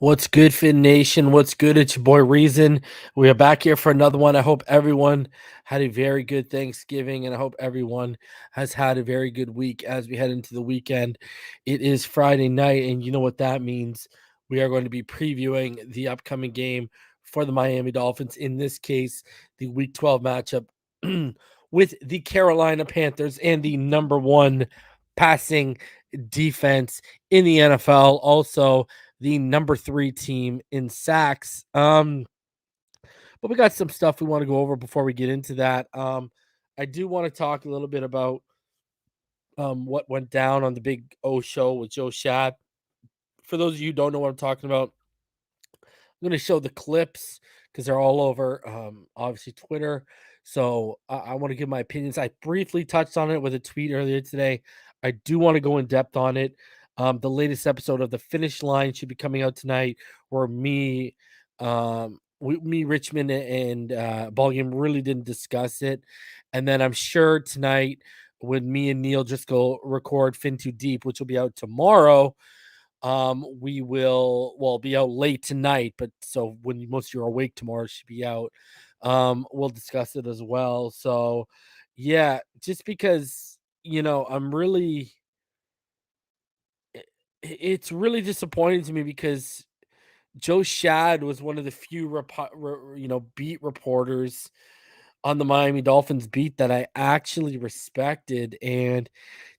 What's good, Fin Nation? What's good? It's your boy Reason. We are back here for another one. I hope everyone had a very good Thanksgiving, and I hope everyone has had a very good week as we head into the weekend. It is Friday night, and you know what that means. We are going to be previewing the upcoming game for the Miami Dolphins, in this case, the Week 12 matchup with the Carolina Panthers and the number one passing defense in the NFL. Also, the number 3 team in sacks. But we got some stuff we want to go over before we get into that. I do want to talk a little bit about what went down on the Big O show with Joe Schad. For those of you who don't know what I'm talking about, I'm going to show the clips because they're all over, obviously, Twitter. So I want to give my opinions. I briefly touched on it with a tweet earlier today. I do want to go in depth on it. The latest episode of the Finish line should be coming out tonight, where Richmond, and Volume really didn't discuss it. And then I'm sure tonight, when me and Neil just go record Fin Too Deep, which will be out tomorrow, we will be out late tonight, but so when most of you are awake tomorrow, it should be out. We'll discuss it as well. So yeah, just because I'm really it's really disappointing to me because Joe Schad was one of the few beat reporters on the Miami Dolphins beat that I actually respected. And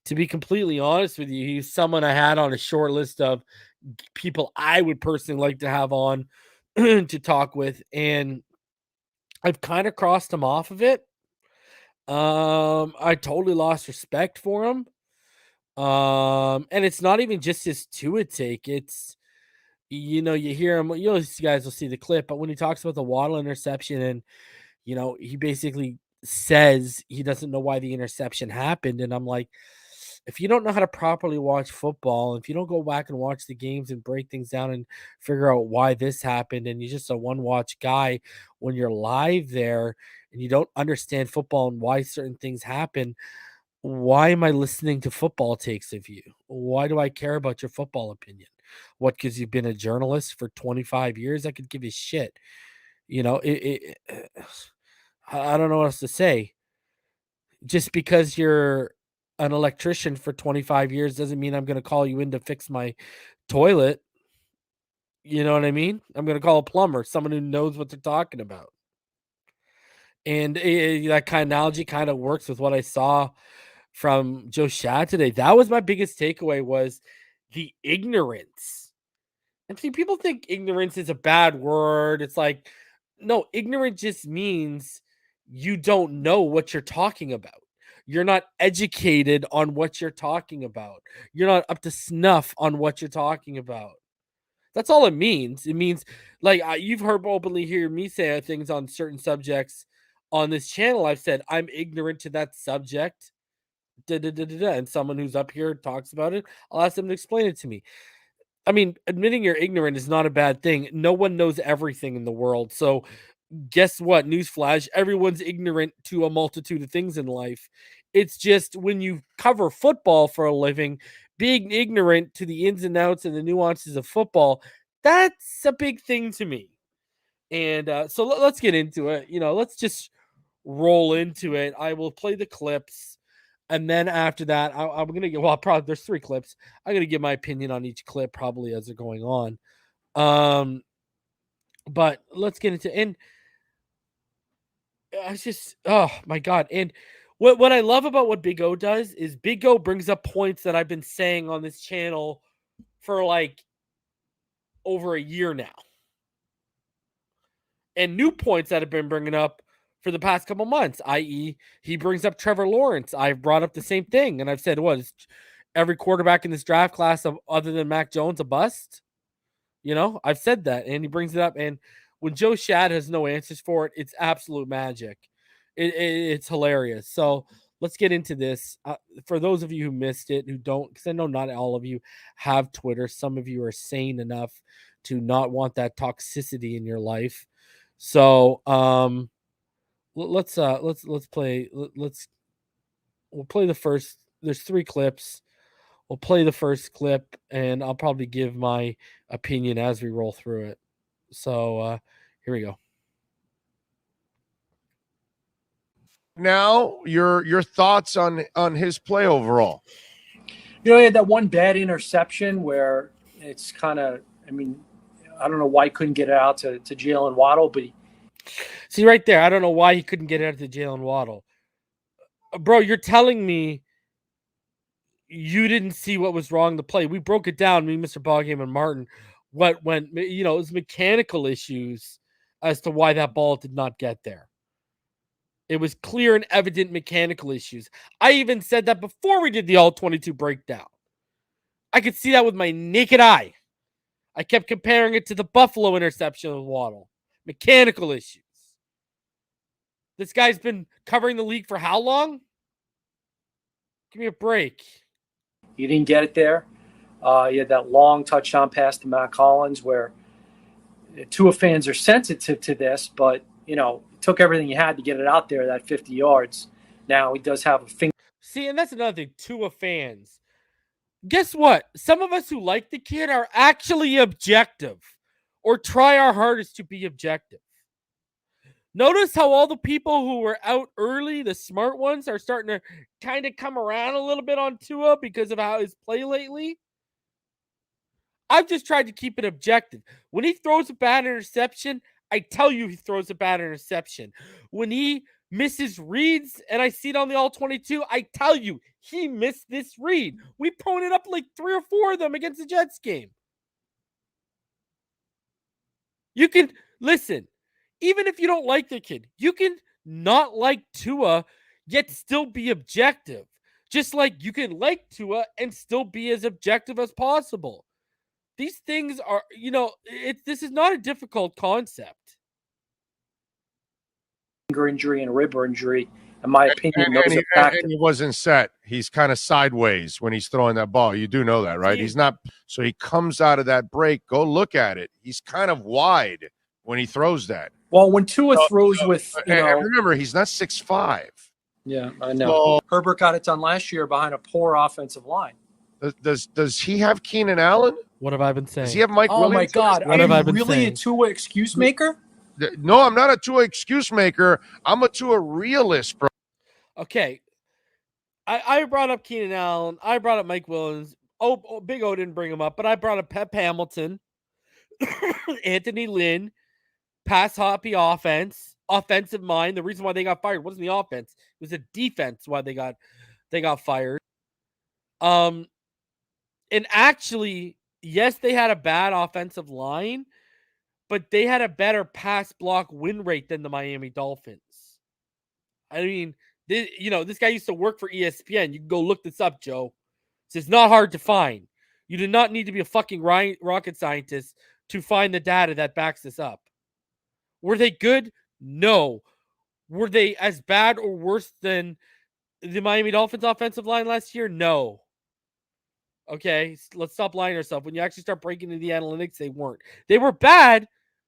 to be completely honest with you, he's someone I had on a short list of people I would personally like to have on to talk with. And I've kind of crossed him off of it. I totally lost respect for him. And it's not even just his Tua take. It's, you hear him, you guys will see the clip, but when he talks about the Waddle interception and he basically says he doesn't know why the interception happened. And I'm like, if you don't know how to properly watch football, if you don't go back and watch the games and break things down and figure out why this happened, and you're just a one watch guy when you're live there and you don't understand football and why certain things happen, why am I listening to football takes of you? Why do I care about your football opinion? What, because you've been a journalist for 25 years? I could give a shit. I don't know what else to say. Just because you're an electrician for 25 years doesn't mean I'm going to call you in to fix my toilet. You know what I mean? I'm going to call a plumber, someone who knows what they're talking about. And that kind of analogy kind of works with what I saw from Joe Schad today. That was my biggest takeaway, was the ignorance. And see, people think ignorance is a bad word. It's like, no, ignorant just means you don't know what you're talking about. You're not educated on what you're talking about. You're not up to snuff on what you're talking about. That's all it means. It means, like, you've heard openly hear me say things on certain subjects on this channel. I've said I'm ignorant to that subject. And someone who's up here talks about it, I'll ask them to explain it to me. I mean, admitting you're ignorant is not a bad thing. No one knows everything in the world. So, guess what? Newsflash, everyone's ignorant to a multitude of things in life. It's just when you cover football for a living, being ignorant to the ins and outs and the nuances of football, that's a big thing to me. And so let's get into it. Let's just roll into it. I will play the clips. And then after that, I'm going to get, well, probably there's 3 clips. I'm going to give my opinion on each clip probably as they're going on. But let's get into, and it's just, oh my God. And what I love about what Big O does is Big O brings up points that I've been saying on this channel for like over a year now. And new points that have been bringing up for the past couple months, i.e., he brings up Trevor Lawrence. I've brought up the same thing, and I've said, what is every quarterback in this draft class other than Mac Jones a bust? I've said that, and he brings it up. And when Joe Schad has no answers for it, it's absolute magic. It's hilarious. So let's get into this. For those of you who missed it, who don't, because I know not all of you have Twitter. Some of you are sane enough to not want that toxicity in your life. So let's play. We'll play the first. There's 3 clips. we'll play the first clip, and I'll probably give my opinion as we roll through it. So here we go. Now, your thoughts on his play overall. He had that one bad interception where it's kind of, I don't know why he couldn't get it out to Jalen Waddle, but see right there, I don't know why he couldn't get it out to Jalen Waddle. Bro, you're telling me you didn't see what was wrong the play. We broke it down, me, Mr. Ballgame, and Martin, what went, it was mechanical issues as to why that ball did not get there. It was clear and evident mechanical issues. I even said that before we did the all-22 breakdown. I could see that with my naked eye. I kept comparing it to the Buffalo interception with Waddle. Mechanical issues. This guy's been covering the league for how long? Give me a break. He didn't get it there. He had that long touchdown pass to Matt Collins where Tua fans are sensitive to this, but, it took everything he had to get it out there, that 50 yards. Now he does have a finger. See, and that's another thing, Tua fans. Guess what? Some of us who like the kid are actually objective or try our hardest to be objective. Notice how all the people who were out early, the smart ones, are starting to kind of come around a little bit on Tua because of how his play lately. I've just tried to keep it objective. When he throws a bad interception, I tell you he throws a bad interception. When he misses reads and I see it on the all-22, I tell you he missed this read. We pointed up like 3 or 4 of them against the Jets game. You can, listen, even if you don't like the kid, you can not like Tua, yet still be objective. Just like you can like Tua and still be as objective as possible. These things are, this is not a difficult concept. Finger injury and a rib injury, in my opinion, and he wasn't set. He's kind of sideways when he's throwing that ball. You do know that, right? He's not. So he comes out of that break. Go look at it. He's kind of wide when he throws that. Well, when Tua throws with, remember, he's not 6'5". Yeah, I know. So, Herbert got it done last year behind a poor offensive line. Does he have Keenan Allen? What have I been saying? Does he have Mike Williams? Oh, my God. What have I been really saying? A Tua excuse maker? No, I'm not a Tua excuse maker. I'm a Tua realist, bro. Okay. I brought up Keenan Allen. I brought up Mike Williams. Oh, Big O didn't bring him up, but I brought up Pep Hamilton, Anthony Lynn, pass hoppy offense, offensive mind. The reason why they got fired wasn't the offense. It was the defense why they got fired. And actually, yes, they had a bad offensive line, but they had a better pass block win rate than the Miami Dolphins. I mean, this guy used to work for ESPN. You can go look this up, Joe. It's not hard to find. You do not need to be a fucking rocket scientist to find the data that backs this up. Were they good? No. Were they as bad or worse than the Miami Dolphins offensive line last year? No. Okay, let's stop lying to ourselves. When you actually start breaking into the analytics, they weren't. They were bad,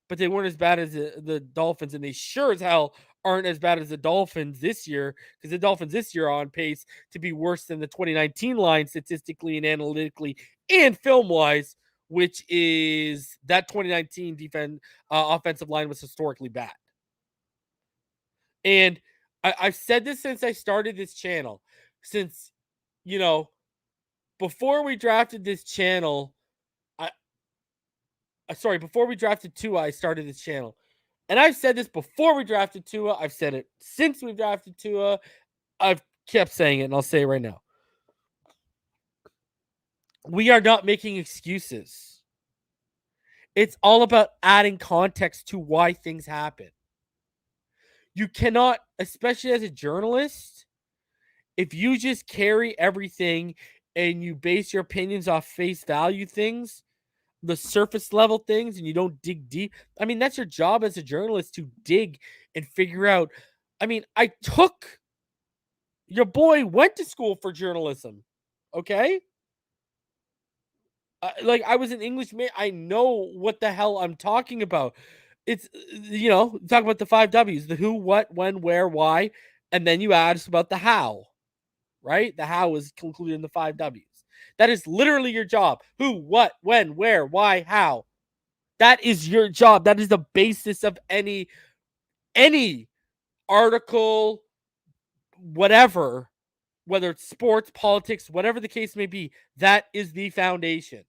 but they weren't as bad as the Dolphins, and they sure as hell aren't as bad as the Dolphins this year, because the Dolphins this year are on pace to be worse than the 2019 line statistically and analytically and film-wise, which is that 2019 offensive line was historically bad. And I've said this since I started this channel. Since, before we drafted this channel, before we drafted Tua, I started this channel. And I've said this before we drafted Tua. I've said it since we drafted Tua. I've kept saying it, and I'll say it right now. We are not making excuses. It's all about adding context to why things happen. You cannot, especially as a journalist, if you just carry everything and you base your opinions off face value things, the surface level things, and you don't dig deep. I mean, that's your job as a journalist, to dig and figure out. I mean, your boy went to school for journalism. Okay. I was an English man. I know what the hell I'm talking about. It's, talk about the 5 W's, the who, what, when, where, why. And then you ask about the how, right? The how is concluded in the 5 W's. That is literally your job. Who, what, when, where, why, how. That is your job. That is the basis of any article, whatever, whether it's sports, politics, whatever the case may be. That is the foundation.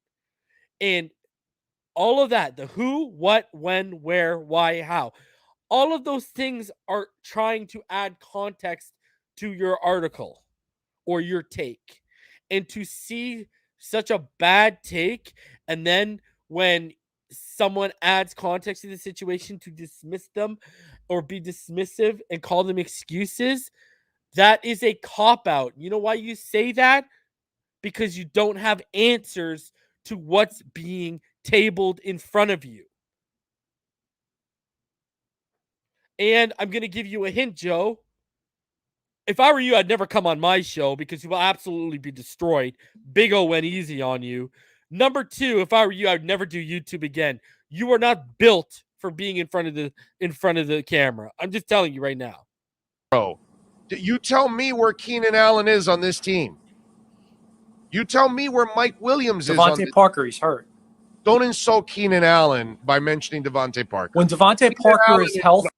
And all of that, the who, what, when, where, why, how, all of those things are trying to add context to your article or your take. And to see such a bad take, and then when someone adds context to the situation, to dismiss them or be dismissive and call them excuses, that is a cop-out. You know why you say that? Because you don't have answers to what's being tabled in front of you. And I'm going to give you a hint, Joe. If I were you, I'd never come on my show because you will absolutely be destroyed. Big O went easy on you. Number two, if I were you, I'd never do YouTube again. You are not built for being in front of the camera. I'm just telling you right now. Bro, you tell me where Keenan Allen is on this team. You tell me where Mike Williams is. Devante Parker, he's hurt. Don't insult Keenan Allen by mentioning Devante Parker. When Devante Parker is healthy.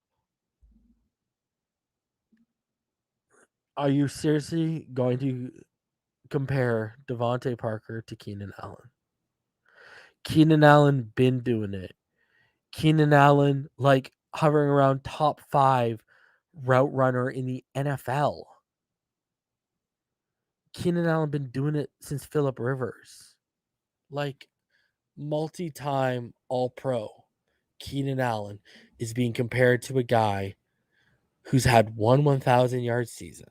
Are you seriously going to compare Devante Parker to Keenan Allen? Keenan Allen been doing it. Keenan Allen, like, hovering around top 5 route runner in the NFL. Keenan Allen been doing it since Phillip Rivers. Like, multi-time All-Pro. Keenan Allen is being compared to a guy who's had one 1,000-yard season.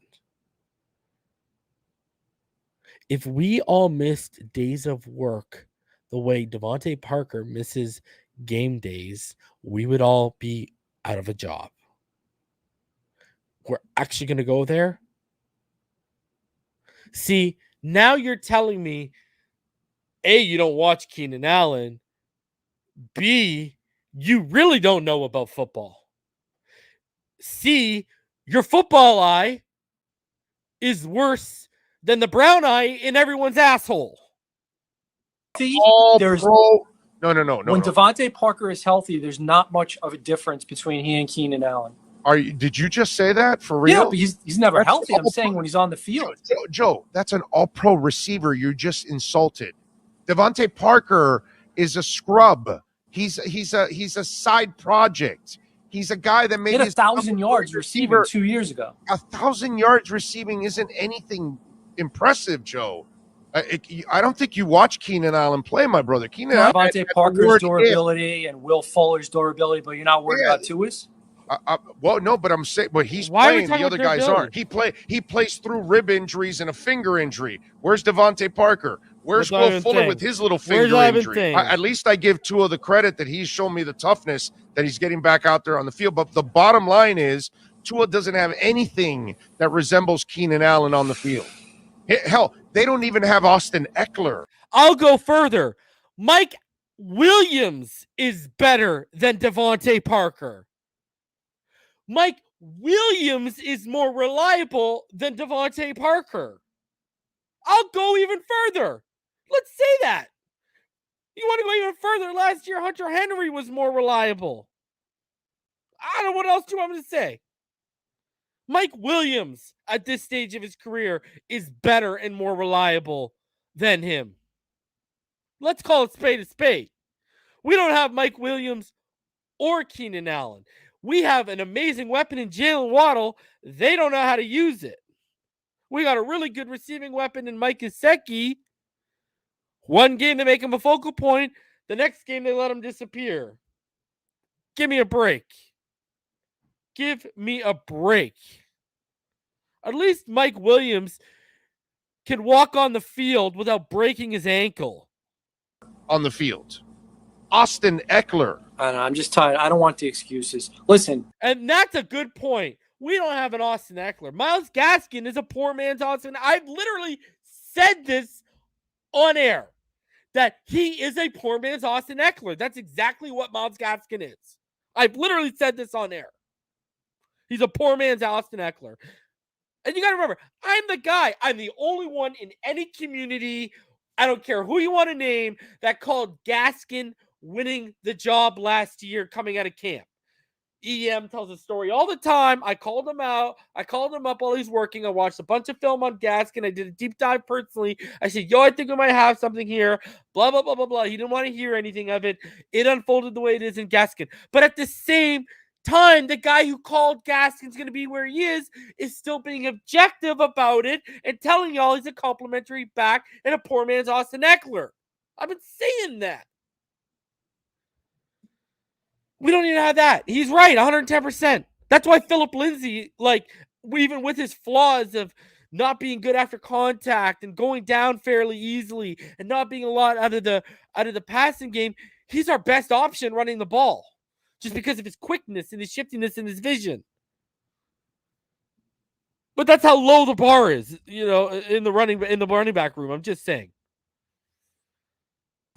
If we all missed days of work the way Devante Parker misses game days, we would all be out of a job. We're actually going to go there? See, now you're telling me, A, you don't watch Keenan Allen. B, you really don't know about football. C, your football eye is worse than the brown eye in everyone's asshole. There's No. When Devante Parker is healthy, there's not much of a difference between he and Keenan Allen. Did you just say that for real? Yeah, but he's never healthy. I'm saying when he's on the field. Joe, that's an all-pro receiver you just insulted. Devante Parker is a scrub. He's a side project. He's a guy that made 1,000 yards receiving 2 years ago. 1,000 yards receiving isn't anything impressive, Joe. I don't think you watch Keenan Allen play, my brother. Keenan Allen, Devante Parker's durability and Will Fuller's durability, but you're not worried about Tua's? Well, no, but I'm saying, but he's Why playing. The other guys aren't. He plays through rib injuries and a finger injury. Where's Devante Parker? Where's Will Fuller with his little finger injury? At least I give Tua the credit that he's shown me the toughness that he's getting back out there on the field. But the bottom line is Tua doesn't have anything that resembles Keenan Allen on the field. Hell, they don't even have Austin Eckler. I'll go further. Mike Williams is better than Devante Parker. Mike Williams is more reliable than Devante Parker. I'll go even further. Let's say that. You want to go even further? Last year, Hunter Henry was more reliable. I don't know what else do you want me to say. Mike Williams, at this stage of his career, is better and more reliable than him. Let's call it spade a spade. We don't have Mike Williams or Keenan Allen. We have an amazing weapon in Jalen Waddle. They don't know how to use it. We got a really good receiving weapon in Mike Gesicki. One game they make him a focal point. The next game they let him disappear. Give me a break. Give me a break. At least Mike Williams can walk on the field without breaking his ankle. On the field. Austin Eckler. I don't know, I'm just tired. I don't want the excuses. Listen. And that's a good point. We don't have an Austin Eckler. Myles Gaskin is a poor man's Austin. I've literally said this on air, that he is a poor man's Austin Eckler. That's exactly what Myles Gaskin is. I've literally said this on air. He's a poor man's Austin Eckler. And you got to remember, I'm the guy. I'm the only one in any community, I don't care who you want to name, that called Gaskin winning the job last year coming out of camp. EM tells a story all the time. I called him out. I called him up while he's working. I watched a bunch of film on Gaskin. I did a deep dive personally. I said, I think we might have something here. Blah, blah, blah, blah, blah. He didn't want to hear anything of it. It unfolded the way it is in Gaskin. But at the same time, the guy who called Gaskin's going to be where he is still being objective about it and telling y'all he's a complimentary back and a poor man's Austin Eckler. I've been saying that. We don't even have that. He's right, 110%. That's why Philip Lindsay, even with his flaws of not being good after contact and going down fairly easily and not being a lot out of the passing game, he's our best option running the ball, just because of his quickness and his shiftiness and his vision. But that's how low the bar is, in the running back room. I'm just saying.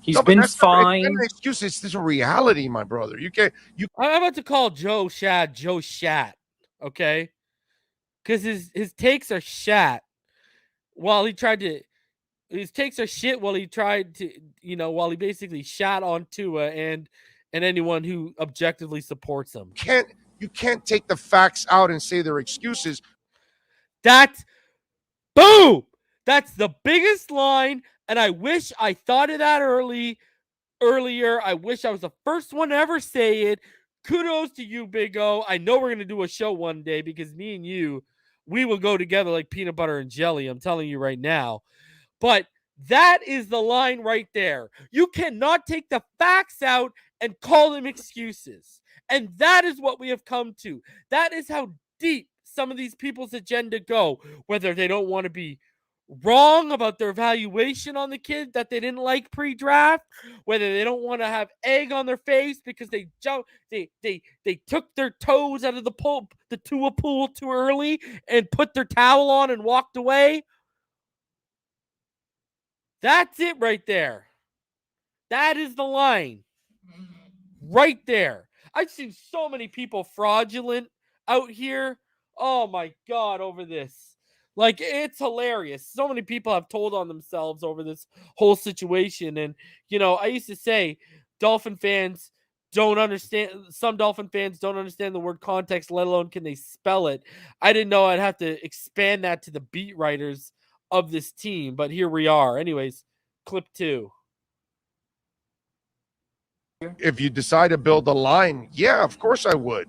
He's been fine. It's not an excuse. It's just a reality, my brother. I'm about to call Joe Schad, okay? Because his takes are shat. His takes are shit while he tried to, while he basically shat on Tua and anyone who objectively supports him. You can't take the facts out and say they're excuses. Boom! That's the biggest line. And I wish I thought of that earlier. I wish I was the first one to ever say it. Kudos to you, Big O. I know we're going to do a show one day because me and you, we will go together like peanut butter and jelly. I'm telling you right now. But that is the line right there. You cannot take the facts out and call them excuses. And that is what we have come to. That is how deep some of these people's agenda go, whether they don't want to be wrong about their evaluation on the kid that they didn't like pre-draft, whether they don't want to have egg on their face because they took their toes out of the Tua pool too early and put their towel on and walked away. That's it right there. That is the line. Right there. I've seen so many people fraudulent out here. Oh my God, over this. It's hilarious. So many people have told on themselves over this whole situation. And, I used to say Dolphin fans don't understand. Some Dolphin fans don't understand the word context, let alone can they spell it. I didn't know I'd have to expand that to the beat writers of this team, but here we are. Anyways, clip 2. If you decide to build a line, yeah, of course I would.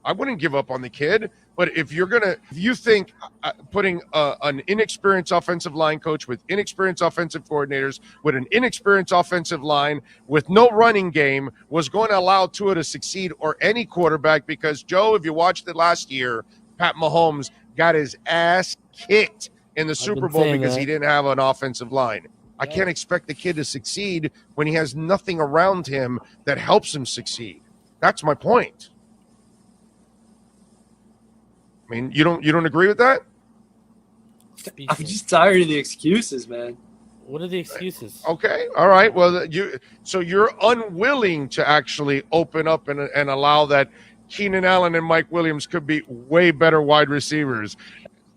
I wouldn't give up on the kid. But if you think putting an inexperienced offensive line coach with inexperienced offensive coordinators with an inexperienced offensive line with no running game was going to allow Tua to succeed, or any quarterback, because, Joe, if you watched it last year, Pat Mahomes got his ass kicked in the Super Bowl because he didn't have an offensive line. I can't expect the kid to succeed when he has nothing around him that helps him succeed. That's my point. I mean, you don't agree with that? I'm just tired of the excuses, man. What are the excuses? Okay, all right. Well, you're unwilling to actually open up and allow that Keenan Allen and Mike Williams could be way better wide receivers.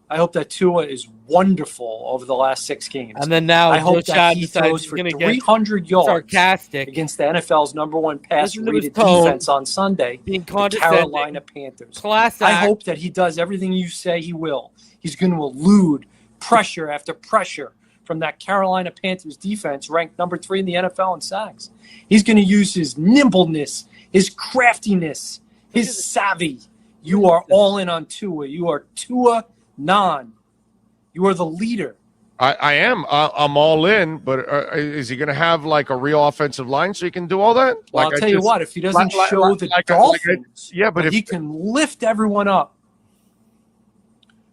I hope that Tua is wonderful over the last 6 games. And then now I hope that he throws for 300 yards sarcastic against the NFL's #1 pass-rated defense on Sunday, the Carolina Panthers. I hope that he does everything you say he will. He's going to elude pressure after pressure from that Carolina Panthers defense, ranked #3 in the NFL in sacks. He's going to use his nimbleness, his craftiness, his savvy. You are all in on Tua. You are Tua Non. You are the leader. I am. I'm all in, but is he going to have a real offensive line so he can do all that? Well, I'll tell you what, if he doesn't show the Dolphins but he can lift everyone up,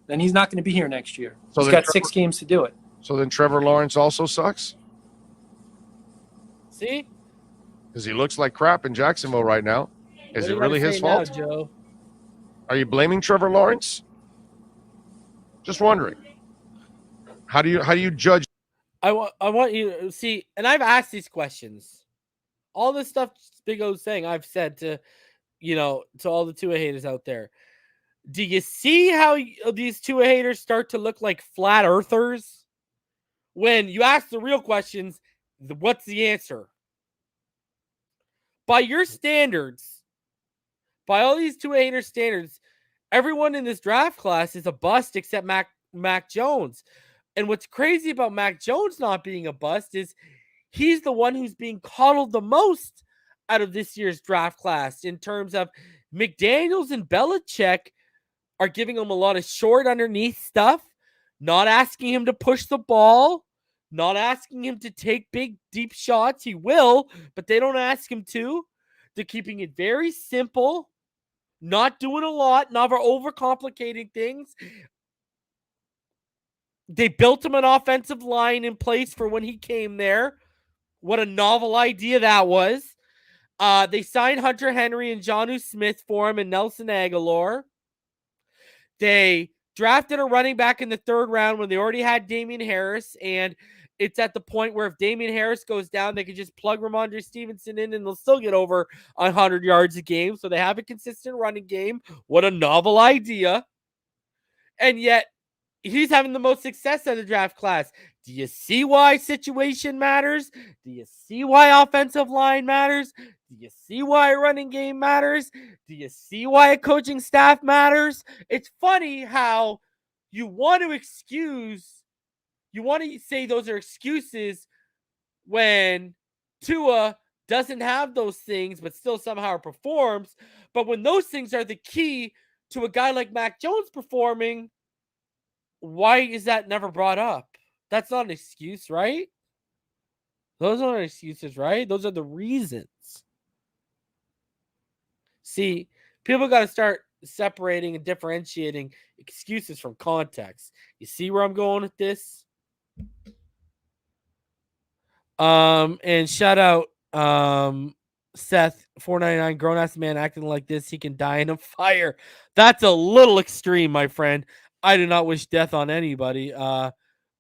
then he's not going to be here next year. He's got 6 games to do it. So then Trevor Lawrence also sucks? See? Because he looks like crap in Jacksonville right now. Is it really his fault? Now, Joe? Are you blaming Trevor Lawrence? Just wondering. How do you judge? I want you to see, and I've asked these questions. All this stuff Big O's saying, I've said to all the Tua haters out there. Do you see how these two haters start to look like flat earthers? When you ask the real questions, what's the answer? By your standards, by all these two haters' standards, everyone in this draft class is a bust except Mac Jones. And what's crazy about Mac Jones not being a bust is he's the one who's being coddled the most out of this year's draft class in terms of McDaniels and Belichick are giving him a lot of short underneath stuff, not asking him to push the ball, not asking him to take big, deep shots. He will, but they don't ask him to. They're keeping it very simple, not doing a lot, never overcomplicating things. They built him an offensive line in place for when he came there. What a novel idea that was. They signed Hunter Henry and Jonnu Smith for him and Nelson Aguilar. They drafted a running back in the 3rd round when they already had Damian Harris, and it's at the point where if Damian Harris goes down, they can just plug Ramondre Stevenson in and they'll still get over 100 yards a game. So they have a consistent running game. What a novel idea. And yet, he's having the most success in the draft class. Do you see why situation matters? Do you see why offensive line matters? Do you see why a running game matters? Do you see why a coaching staff matters? It's funny how you want to say those are excuses when Tua doesn't have those things but still somehow performs. But when those things are the key to a guy like Mac Jones performing, why is that never brought up? That's not an excuse, right? Those aren't excuses, right? Those are the reasons. See, people got to start separating and differentiating excuses from context. You see where I'm going with this? And shout out Seth 499, grown ass man acting like this, he can die in a fire. That's a little extreme, my friend. I do not wish death on anybody.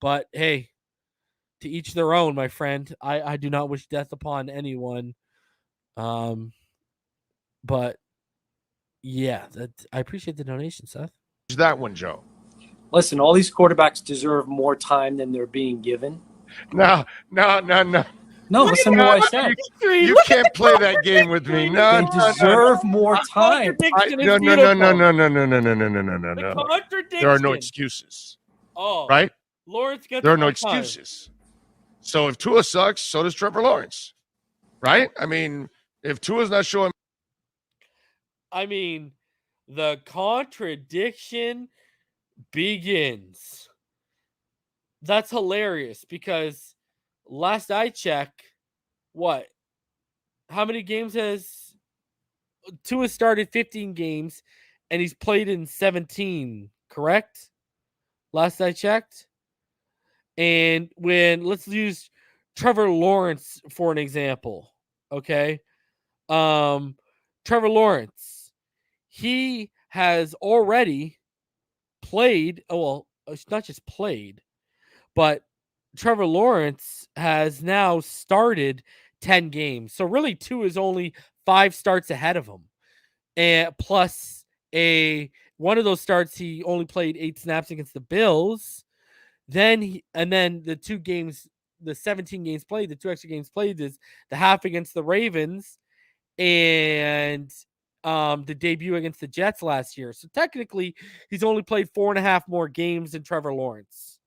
But hey, to each their own, my friend. I do not wish death upon anyone. But yeah, I appreciate the donation, Seth. That one, Joe. Listen, all these quarterbacks deserve more time than they're being given. No. No, listen to what I said. You can't play that game with me. No, they deserve more time. No. There are no excuses. Oh, right? Lawrence gets there are no excuses. So if Tua sucks, so does Trevor Lawrence, right? I mean, if Tua's not showing, the contradiction begins. That's hilarious because last I checked, how many games has Tua started? 15 games, and he's played in 17, correct? Last I checked. And let's use Trevor Lawrence for an example, okay? Trevor Lawrence, he has already played, not just played, but Trevor Lawrence has now started 10 games. So really, Tua is only 5 starts ahead of him. And plus one of those starts, he only played 8 snaps against the Bills. Then the 2 games, the 17 games played, the 2 extra games played is the half against the Ravens and the debut against the Jets last year. So technically, he's only played 4.5 more games than Trevor Lawrence.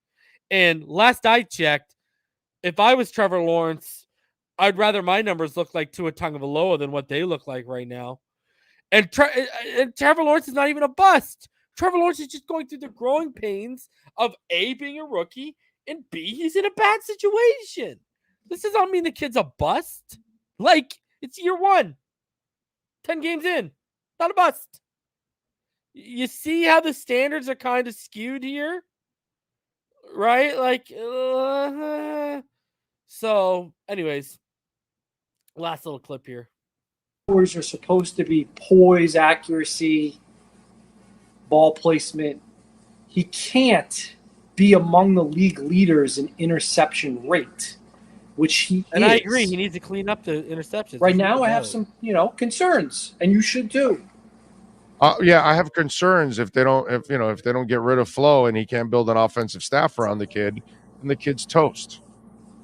And last I checked, if I was Trevor Lawrence, I'd rather my numbers look like Tua Tagovailoa than what they look like right now. And Trevor Lawrence is not even a bust. Trevor Lawrence is just going through the growing pains of A, being a rookie, and B, he's in a bad situation. This does not mean the kid's a bust. It's year 1. 10 games in. Not a bust. You see how the standards are kind of skewed here? Right? So, anyways, last little clip here. Are supposed to be poise, accuracy, ball placement. He can't be among the league leaders in interception rate, which he is. And I agree, he needs to clean up the interceptions. Right now, I have some, concerns, and you should too. Yeah, I have concerns if they don't get rid of Flo and he can't build an offensive staff around the kid, then the kid's toast.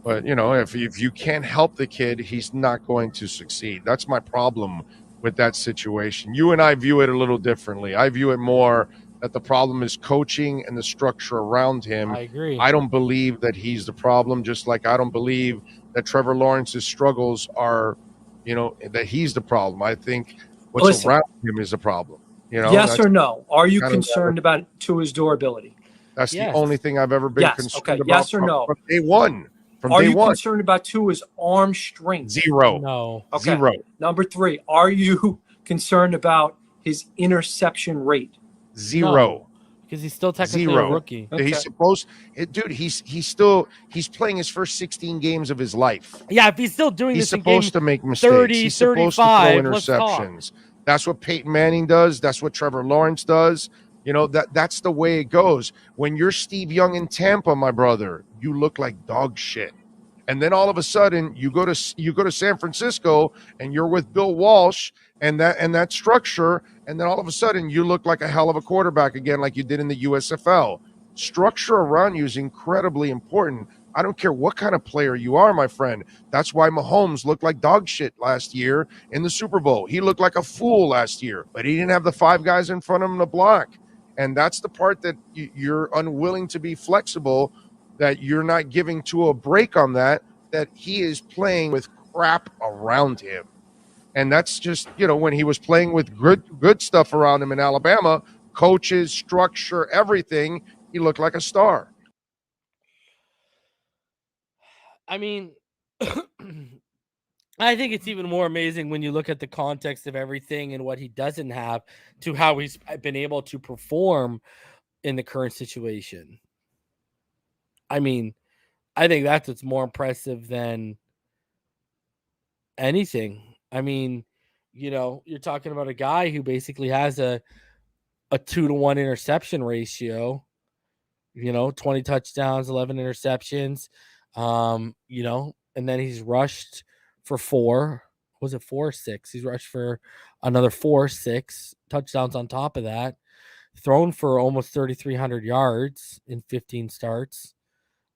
But if you can't help the kid, he's not going to succeed. That's my problem with that situation. You and I view it a little differently. I view it more that the problem is coaching and the structure around him. I agree. I don't believe that he's the problem, just like I don't believe that Trevor Lawrence's struggles are, that he's the problem. I think what's around him is the problem. Yes or no? Are you concerned about Tua's durability? That's the only thing I've ever been concerned about. Yes or no? From day one. Are you concerned about Tua's arm strength? Zero. No. Okay. 0. Number 3, are you concerned about his interception rate? 0. Because he's still technically a rookie. Okay. He's playing his first 16 games of his life. Yeah, if he's still doing he's this, supposed to make mistakes. 30, he's supposed 35, to throw interceptions. That's what Peyton Manning does. That's what Trevor Lawrence does. That's the way it goes. When you're Steve Young in Tampa, my brother, you look like dog shit. And then all of a sudden you go to San Francisco and you're with Bill Walsh and that structure, and then all of a sudden you look like a hell of a quarterback again, like you did in the USFL. Structure around you is incredibly important. I don't care what kind of player you are, my friend. That's why Mahomes looked like dog shit last year in the Super Bowl. He looked like a fool last year, but he didn't have the 5 guys in front of him to block. And that's the part that you're unwilling to be flexible, that you're not giving to a break on that he is playing with crap around him. And that's just, when he was playing with good stuff around him in Alabama, coaches, structure, everything, he looked like a star. I mean, I think it's even more amazing when you look at the context of everything and what he doesn't have to how he's been able to perform in the current situation. I mean, I think that's what's more impressive than anything. I mean, you're talking about a guy who basically has a 2-to-1 interception ratio, 20 touchdowns, 11 interceptions, and then he's rushed for 4. Was it 4 or 6? He's rushed for another 4, 6 touchdowns on top of that, thrown for almost 3,300 yards in 15 starts.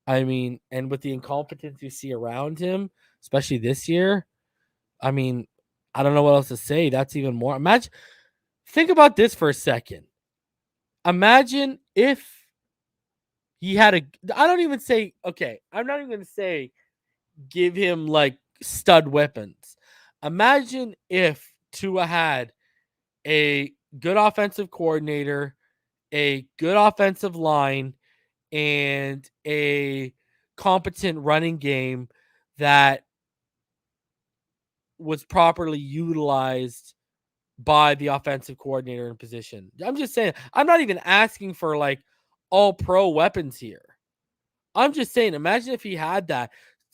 I mean, and with the incompetence you see around him, especially this year, I mean, I don't know what else to say. That's even more. Think about this for a second. Imagine if he had I'm not even going to say give him like stud weapons. Imagine if Tua had a good offensive coordinator, a good offensive line, and a competent running game that was properly utilized by the offensive coordinator in position. I'm just saying, I'm not even asking for like all pro weapons here. I'm just saying, imagine if he had that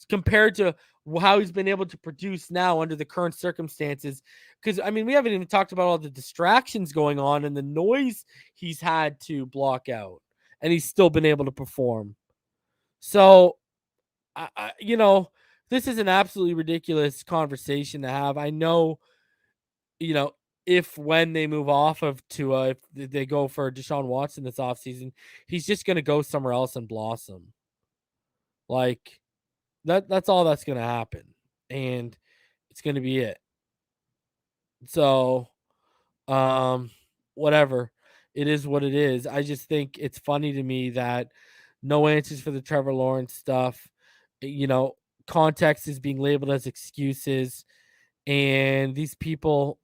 compared to how he's been able to produce now under the current circumstances. Because, I mean, we haven't even talked about all the distractions going on and the noise he's had to block out, and he's still been able to perform. So, this is an absolutely ridiculous conversation to have. I know, when they move off of Tua, if they go for Deshaun Watson this offseason, he's just going to go somewhere else and blossom. Like, that's all that's going to happen. And it's going to be it. So, whatever. It is what it is. I just think it's funny to me that no answers for the Trevor Lawrence stuff. Context is being labeled as excuses. And these people,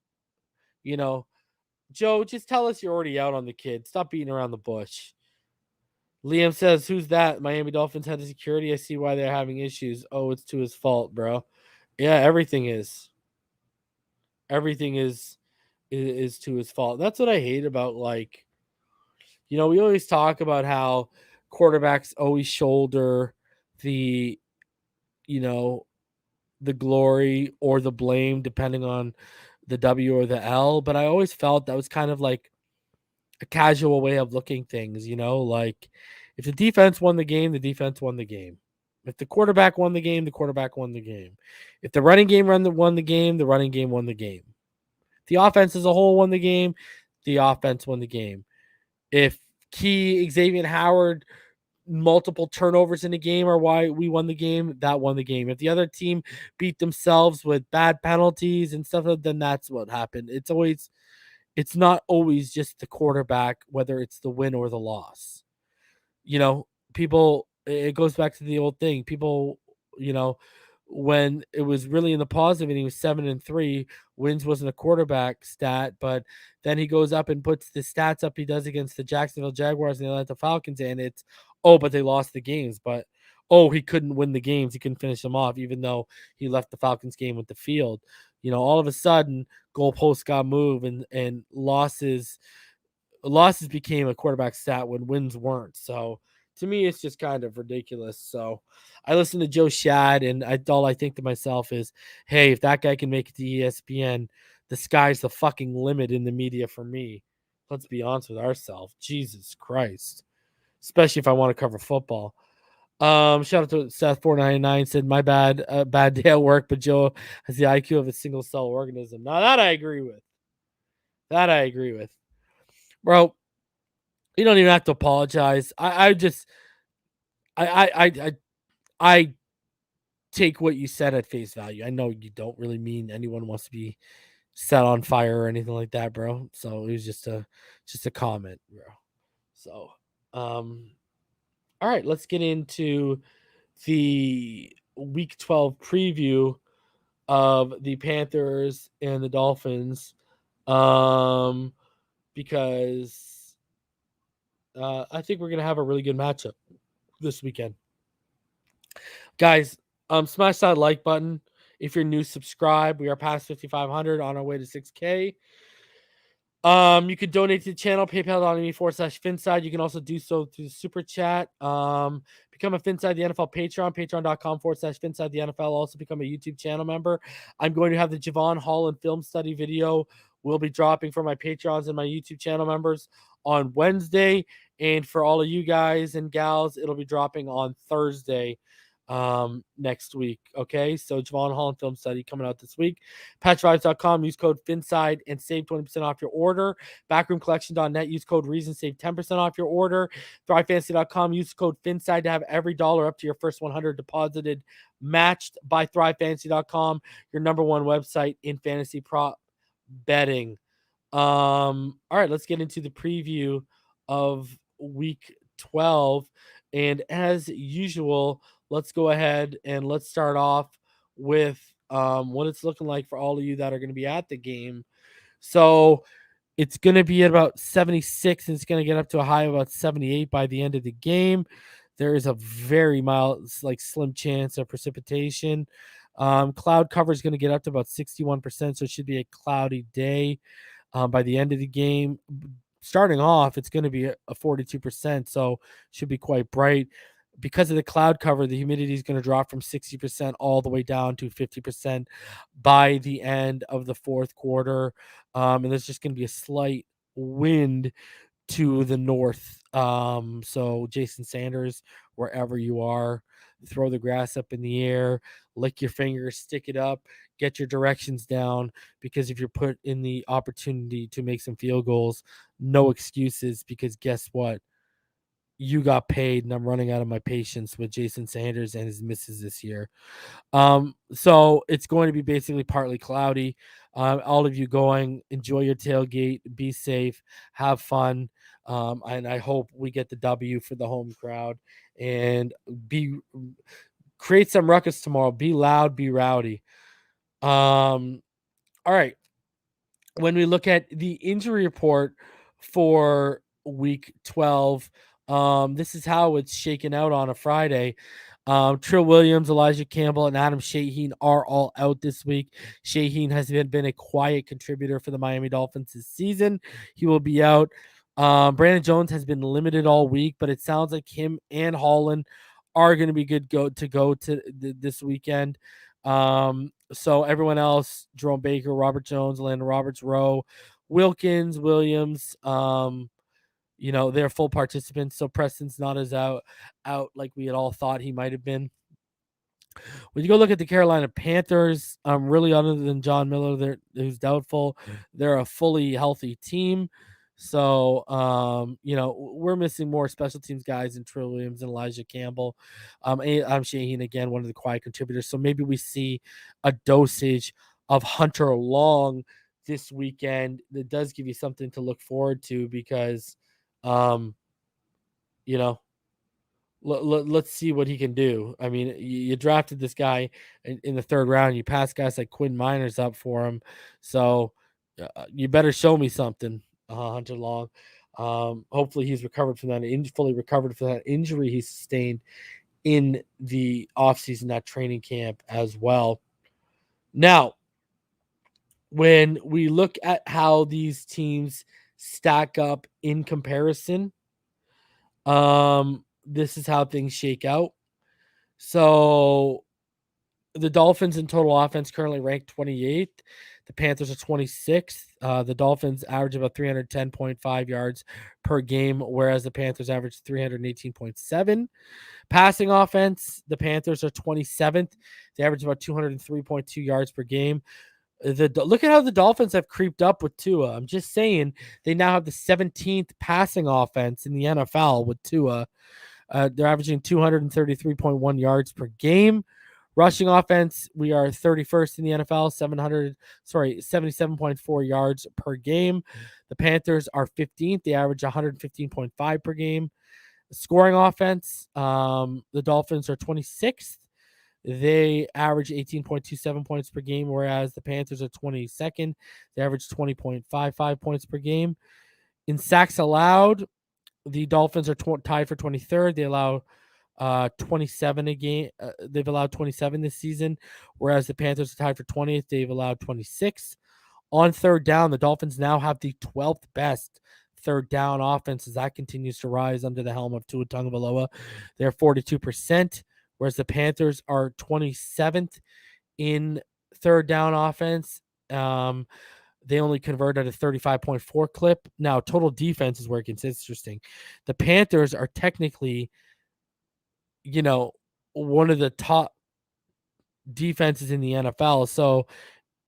Joe, just tell us you're already out on the kid. Stop beating around the bush. Liam says, who's that? Miami Dolphins head of security. I see why they're having issues. Oh, it's to his fault, bro. Yeah, everything is. Everything is to his fault. That's what I hate about, like, we always talk about how quarterbacks always shoulder the, the glory or the blame, depending on the W or the L. But I always felt that was kind of like a casual way of looking things, like if the defense won the game, the defense won the game. If the quarterback won the game, the quarterback won the game. If the running game won the game, the running game won the game. If the offense as a whole won the game, the offense won the game. If Xavien Howard, multiple turnovers in the game are why we won the game, that won the game. If the other team beat themselves with bad penalties and stuff, then that's what happened. It's not always just the quarterback, whether it's the win or the loss. People, it goes back to the old thing. People, when it was really in the positive and he was 7-3, wins wasn't a quarterback stat, but then he goes up and puts the stats up he does against the Jacksonville Jaguars and the Atlanta Falcons, and it's, but they lost the games. But he couldn't win the games. He couldn't finish them off, even though he left the Falcons game with the field. All of a sudden, goalposts got moved and losses became a quarterback stat when wins weren't. So to me, it's just kind of ridiculous. So I listen to Joe Schad, and all I think to myself is, hey, if that guy can make it to ESPN, the sky's the fucking limit in the media for me. Let's be honest with ourselves. Jesus Christ. Especially if I want to cover football. Shout out to Seth 499 said, my bad, bad day at work, but Joe has the IQ of a single cell organism. Now that I agree with. Bro, you don't even have to apologize. I take what you said at face value. I know you don't really mean anyone wants to be set on fire or anything like that, bro. So it was just a comment, bro. So, all right, let's get into the Week 12 preview of the Panthers and the Dolphins, because I think we're going to have a really good matchup this weekend. Guys, smash that like button. If you're new, subscribe. We are past 5,500 on our way to 6K. You can donate to the channel, paypal.me/Phinside. You can also do so through the super chat. Become a Phinside the NFL Patreon, patreon.com/Phinside the NFL. Also become a YouTube channel member. I'm going to have the Javon Holland film study video will be dropping for my Patreons and my YouTube channel members on Wednesday. And for all of you guys and gals, it'll be dropping on Thursday next week. Okay, so Javon Holland film study coming out this week. Patchvibes.com, use code Phinside and save 20% off your order. Backroomcollection.net, use code Reason, save 10% off your order. ThriveFantasy.com, use code Phinside to have every dollar up to your first 100 deposited matched by ThriveFantasy.com, your number one website in fantasy prop betting. All right, let's get into the preview of Week 12. And as usual, let's go ahead and let's start off with what it's looking like for all of you that are going to be at the game. So it's going to be at about 76, and it's going to get up to a high of about 78 by the end of the game. There is a very mild, slim chance of precipitation. Cloud cover is going to get up to about 61%, so it should be a cloudy day by the end of the game. Starting off, it's going to be a 42%, so should be quite bright. Because of the cloud cover, the humidity is going to drop from 60% all the way down to 50% by the end of the fourth quarter. And there's just going to be a slight wind to the north. So Jason Sanders, wherever you are, throw the grass up in the air, lick your fingers, stick it up, get your directions down, because if you're put in the opportunity to make some field goals, no excuses, because guess what? You got paid, and I'm running out of my patience with Jason Sanders and his misses this year. So it's going to be basically partly cloudy. All of you going, enjoy your tailgate, be safe, have fun. And I hope we get the W for the home crowd and create some ruckus tomorrow. Be loud, be rowdy. All right. When we look at the injury report for Week 12, this is how it's shaken out on a Friday. Trill Williams, Elijah Campbell, and Adam Shaheen are all out this week. Shaheen has been a quiet contributor for the Miami Dolphins this season. He will be out. Brandon Jones has been limited all week, but it sounds like him and Holland are going to be good to go to this weekend. So everyone else, Jerome Baker, Robert Jones, Landon Roberts, Rowe, Wilkins, Williams, they're full participants. So Preston's not as out like we had all thought he might have been. When you go look at the Carolina Panthers, really other than John Miller, who's doubtful, they're a fully healthy team. So, we're missing more special teams guys in Trill Williams and Elijah Campbell. I'm Shaheen again, one of the quiet contributors. So maybe we see a dosage of Hunter Long this weekend. That does give you something to look forward to because, let's see what he can do. I mean, you drafted this guy in the third round. You passed guys like Quinn Miners up for him. So you better show me something, Hunter Long. Hopefully he's recovered from that, fully recovered from that injury he sustained in the offseason, that training camp as well. Now, when we look at how these teams stack up in comparison, this is how things shake out. So the Dolphins in total offense currently ranked 28th. The Panthers are 26th. The Dolphins average about 310.5 yards per game, whereas the Panthers average 318.7. Passing offense, the Panthers are 27th. They average about 203.2 yards per game. Look at how the Dolphins have creeped up with Tua. I'm just saying they now have the 17th passing offense in the NFL with Tua. They're averaging 233.1 yards per game. Rushing offense, we are 31st in the NFL, 77.4 yards per game. The Panthers are 15th. They average 115.5 per game. Scoring offense, the Dolphins are 26th. They average 18.27 points per game, whereas the Panthers are 22nd. They average 20.55 points per game. In sacks allowed, the Dolphins are tied for 23rd. They allow 27 a game. They've allowed 27 this season, whereas the Panthers are tied for 20th. They've allowed 26. On third down, the Dolphins now have the 12th best third down offense as that continues to rise under the helm of Tua Tagovailoa. They're 42%, whereas the Panthers are 27th in third down offense. They only convert at a 35.4 clip. Now, total defense is where it gets interesting. The Panthers are technically, one of the top defenses in the NFL. So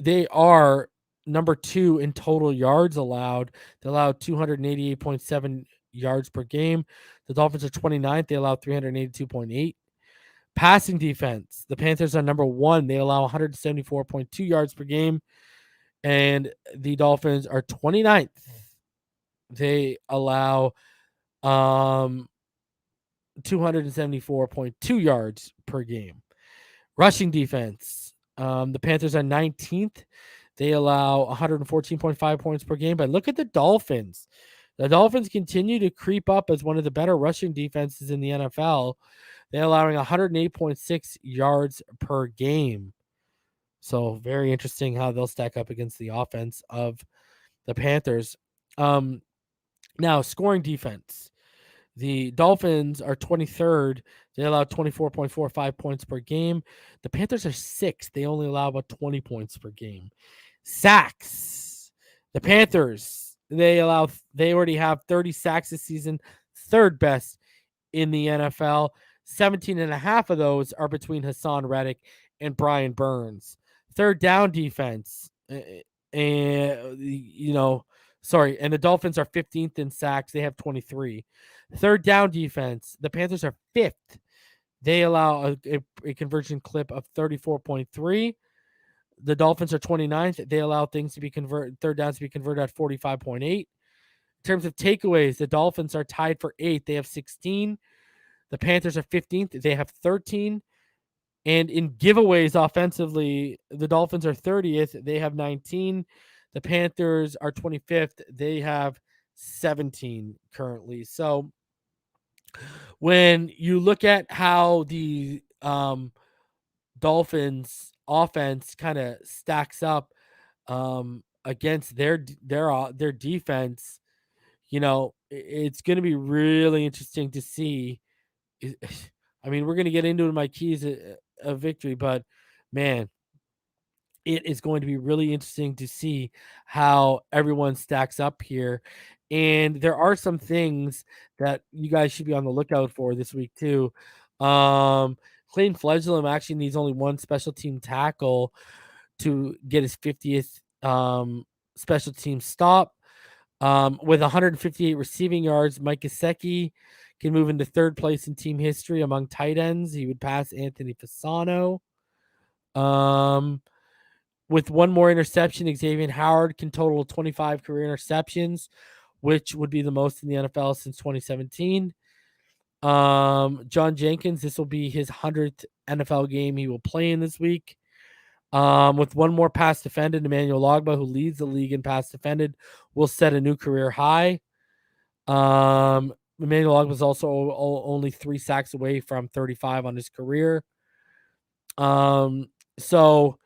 they are number 2 in total yards allowed. They allow 288.7 yards per game. The Dolphins are 29th. They allow 382.8. Passing defense, the Panthers are number 1. They allow 174.2 yards per game. And the Dolphins are 29th. They allow 274.2 yards per game. Rushing defense, the Panthers are 19th. They allow 114.5 points per game. But look at the Dolphins. The Dolphins continue to creep up as one of the better rushing defenses in the NFL. They're allowing 108.6 yards per game. So very interesting how they'll stack up against the offense of the Panthers. Now, scoring defense. The Dolphins are 23rd. They allow 24.45 points per game. The Panthers are 6th. They only allow about 20 points per game. Sacks. The Panthers, they already have 30 sacks this season, third best in the NFL. 17.5 of those are between Hassan Reddick and Brian Burns. Third down defense, and the Dolphins are 15th in sacks. They have 23. Third down defense, the Panthers are 5th. They allow a conversion clip of 34.3. The Dolphins are 29th. They allow things to be third downs to be converted at 45.8. In terms of takeaways, the Dolphins are tied for 8th. They have 16. The Panthers are 15th. They have 13. And in giveaways offensively, the Dolphins are 30th. They have 19. The Panthers are 25th. They have 17 currently. So when you look at how the Dolphins offense kind of stacks up against their defense, it's going to be really interesting to see. I mean, we're going to get into my keys of victory, but man, it is going to be really interesting to see how everyone stacks up here. And there are some things that you guys should be on the lookout for this week too. Clayton Fledglam actually needs only one special team tackle to get his 50th special team stop. With 158 receiving yards, Mike Gesicki can move into third place in team history among tight ends. He would pass Anthony Fasano. With one more interception, Xavien Howard can total 25 career interceptions, which would be the most in the NFL since 2017. John Jenkins, this will be his 100th NFL game he will play in this week. With one more pass defended, Emmanuel Ogbah, who leads the league in pass defended, will set a new career high. Emmanuel Ogbah was also only 3 sacks away from 35 on his career. So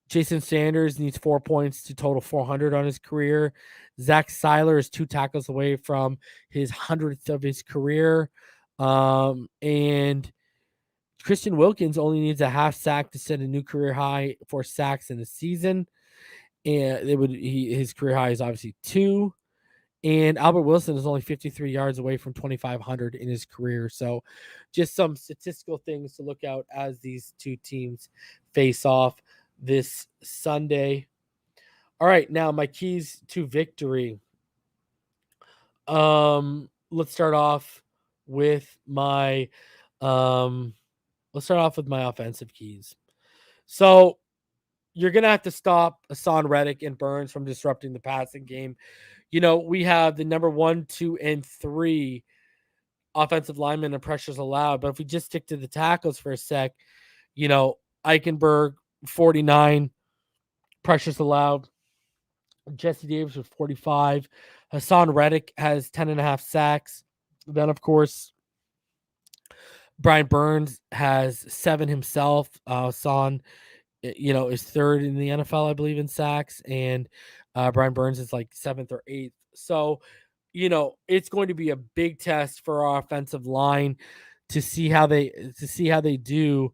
Jason Sanders needs 4 points to total 400 on his career. Zach Seiler is 2 tackles away from his 100th of his career. And Christian Wilkins only needs a half sack to set a new career high for sacks in the season. And his career high is obviously 2. And Albert Wilson is only 53 yards away from 2,500 in his career. So just some statistical things to look out as these two teams face off this Sunday. All right, now my keys to victory. Let's start off with my offensive keys. So you're going to have to stop Hassan Reddick and Burns from disrupting the passing game. We have the number 1, 2, and 3 offensive linemen and pressures allowed. But if we just stick to the tackles for a sec, Eichenberg, 49 pressures allowed. Jesse Davis with 45. Hassan Reddick has 10.5 sacks. Then, of course, Brian Burns has 7 himself. Hassan, is 3rd in the NFL, I believe, in sacks. And Brian Burns is like 7th or 8th. So, it's going to be a big test for our offensive line to see how they do